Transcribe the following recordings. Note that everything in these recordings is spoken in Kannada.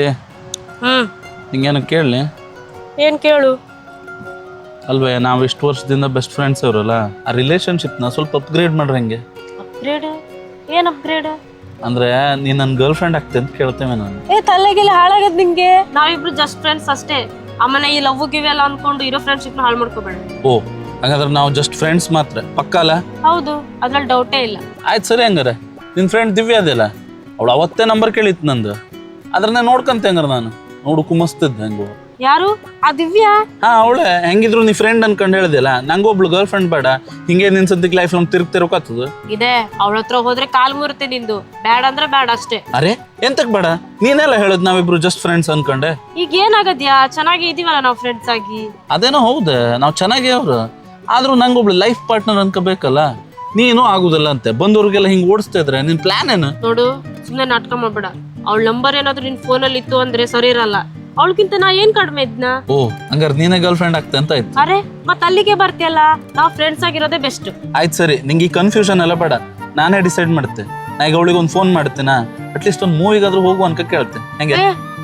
ಏ ಹ್ಮ್ ಹಿಂಗೇನು ಕೇಳಲಿ ಏನ್ ಕೇಳು. ಅಲ್ವೇ ನಾವು ಇಷ್ಟು ವರ್ಷದಿಂದ ಬೆಸ್ಟ್ ಫ್ರೆಂಡ್ಸ್ ಅವರಲ್ಲ, ಆ ರಿಲೇಷನ್ಶಿಪ್ನ ಸ್ವಲ್ಪ ಅಪ್ಗ್ರೇಡ್ ಮಾಡ್ರೆ ಹೆಂಗೆ? ಅಪ್ಗ್ರೇಡ್? ಏನ್ ಅಪ್ಗ್ರೇಡ್? ಅಂದ್ರೆ ನೀನು ನನ್ನ ಗರ್ಲ್ ಫ್ರೆಂಡ್ ಆಗ್ತೆ ಅಂತ ಕೇಳ್ತೇವೆ ನಾನು. ತಲೆಗೆಲ್ಲ ಹಾಳಾಗದ್ ನಿಂಗೆ. ನಾವಿಬ್ರು ಜಸ್ಟ್ ಫ್ರೆಂಡ್ಸ್ ಅಷ್ಟೇ. ಆಮೇಲೆ ಈ ಲವ್ ಗಿವ್ ಎಲ್ಲ ಅನ್ಕೊಂಡು ಇರೋ ಫ್ರೆಂಡ್ಶಿಪ್ ನ ಹಾಳು ಮಾಡ್ಕೋಬೇಡ. ಓ ಹಾಗಾದ್ರೆ ನಾವು ಜಸ್ಟ್ ಫ್ರೆಂಡ್ಸ್ ಮಾತ್ರ, ಪಕ್ಕ ಅಲ್ಲ? ಹೌದು, ಅದ್ರಲ್ಲಿ ಡೌಟೇ ಇಲ್ಲ. ಆಯ್ತು ಸರಿ, ಹಂಗಾರೆ ನಿನ್ನ ಫ್ರೆಂಡ್ ದಿವ್ಯಾ ಅದೆಲ್ಲ, ಅವಳು ಅವತ್ತೇ ನಂಬರ್ ಕೇಳಿತ್ತು ನಂದು. ಅದ್ರನ್ನ ನೋಡ್ಕಂತೆ ಹಂಗಾರೆ ನಾನು ನೋಡು ಕುಮಸ್ತಿದ್ದೆ ಹೆಂಗು. ಯಾರು ಆ ದಿವ್ಯಾ? ಹಾ ಅವಳೆ. ಹೆಂಗಿದ್ರು ನೀ ಫ್ರೆಂಡ್ ಅನ್ಕೊಂಡು ಹೇಳಿದೆಲ್ಲ, ನಂಗೊಬ್ಳು ಗರ್ಲ್ ಫ್ರೆಂಡ್ ಬೇಡ, ಹಿಂಗೆ ನಿನ್ ಸದ್ಯಕ್ಕೆ ಲೈಫ್ ನಮ್ಗೆ ತಿರುಗ್ತಿರೋಕಾಗ್ತದೆ. ಇದೆ, ಅವಳ ಹತ್ರ ಹೋದ್ರೆ ಕಾಲ್ ಮುರುತ್ತೆ ನಿಂದು. ಬೇಡ ಅಂದ್ರೆ ಬೇಡ ಅಷ್ಟೇ. ಅರೆ ಎಂತಕ್ ಬೇಡ? ನೀನೆಲ್ಲ ಹೇಳದ್ ನಾವಿಬ್ರು ಜಸ್ಟ್ ಫ್ರೆಂಡ್ಸ್ ಅನ್ಕೊಂಡೆ. ಈಗ ಏನಾಗದ್ಯಾ? ಚೆನ್ನಾಗಿ ಇದೀವಲ್ಲ ನಾವು ಫ್ರೆಂಡ್ಸ್ ಆಗಿ. ಅದೇನೋ ಹೌದು, ನಾವು ಚೆನ್ನಾಗಿ ಅವ್ರು, ಆದ್ರೂ ನಂಗೊಬ್ಳು ಲೈಫ್ ಪಾರ್ಟ್ನರ್ ಅನ್ಕೋಬೇಕಲ್ಲ. ನೀನು ಆಗುದಿಲ್ಲ ಅಂತೆ, ಬಂದವ್ರಿಗೆಲ್ಲ ಹಿಂಗ್ ಓಡಿಸ್ತಾ ಇದ್ರೆ ನಿನ್ ಪ್ಲಾನ್ ಏನು? ನೋಡು, ಸುಮ್ನೆ ನಾಟಕ ಮಾಡ್ಬೇಡ. ಅವಳ ನಂಬರ್ ಏನಾದ್ರು ನಿನ್ ಫೋನಲ್ಲಿ ಇತ್ತು ಅಂದ್ರೆ ಸರಿ ಇರಲ್ಲ. ಅವಳಕ್ಕಿಂತ ನಾ ಏನ್ ಕಡಿಮೆ ಇದ್ನ? ಓ ಹಂಗಾರೆ ನೀನೇ ಗರ್ಲ್ ಫ್ರೆಂಡ್ ಆಗ್ತೆ ಅಂತ ಆಯ್ತು. ಅರೆ ಮತ್ ಅಲ್ಲಿಗೆ ಬರ್ತಿಯಲ್ಲ, ನಾವ್ ಫ್ರೆಂಡ್ಸ್ ಆಗಿರೋದೇ ಬೆಸ್ಟ್. ಆಯ್ತು ಸರಿ, ನಿಂಗೆ ಈ ಕನ್ಫ್ಯೂಷನ್ ಎಲ್ಲ ಬೇಡ, ನಾನೇ ಡಿಸೈಡ್ ಮಾಡ್ತೆ. ನಾ ಈಗ ಅವಳಿಗೆ ಒಂದು ಫೋನ್ ಮಾಡ್ತೀನ, ಅಟ್ಲೀಸ್ಟ್ ಒಂದು ಮೂವಿಗಾದ್ರೂ ಹೋಗು ಅನ್ಕ ಕೇಳ್ತೇನೆ. ಹೆಂಗೆ?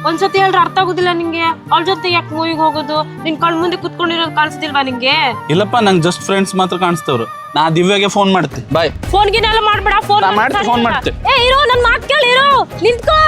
ಒಂದ್ಸತಿ ಹೇಳ್ರೆ ಅರ್ಥ ಆಗುದಿಲ್ಲ ನಿಂಗೆ. ಅವಳ ಜೊತೆ ಯಾಕೆ ಮೂವಿಗೆ ಹೋಗೋದು? ನಿನ್ ಕಣ್ ಮುಂದೆ ಕುತ್ಕೊಂಡಿರೋದು ಕಾಣಿಸ್ತಿಲ್ವಾ ನಿಂಗೆ? ಇಲ್ಲಪ್ಪ, ನಂಗೆ ಜಸ್ಟ್ ಫ್ರೆಂಡ್ಸ್ ಮಾತ್ರ ಕಾಣಿಸ್ತವ್ರು. ನಾ ದಿವ್ಯಾಗೆ ಫೋನ್ ಮಾಡ್ತೀನಿ. ಬಾಯ್. ಫೋನ್ಗಿನೆಲ್ಲ ಮಾಡ್ಬೇಡ. ಫೋನ್ ಫೋನ್ ಮಾಡ್ತೀನಿ. ಇರೋ, ನನ್ ಮಾತ್ ಕೇಳಿ, ಇರೋ, ನಿಂತ್ಕೋ.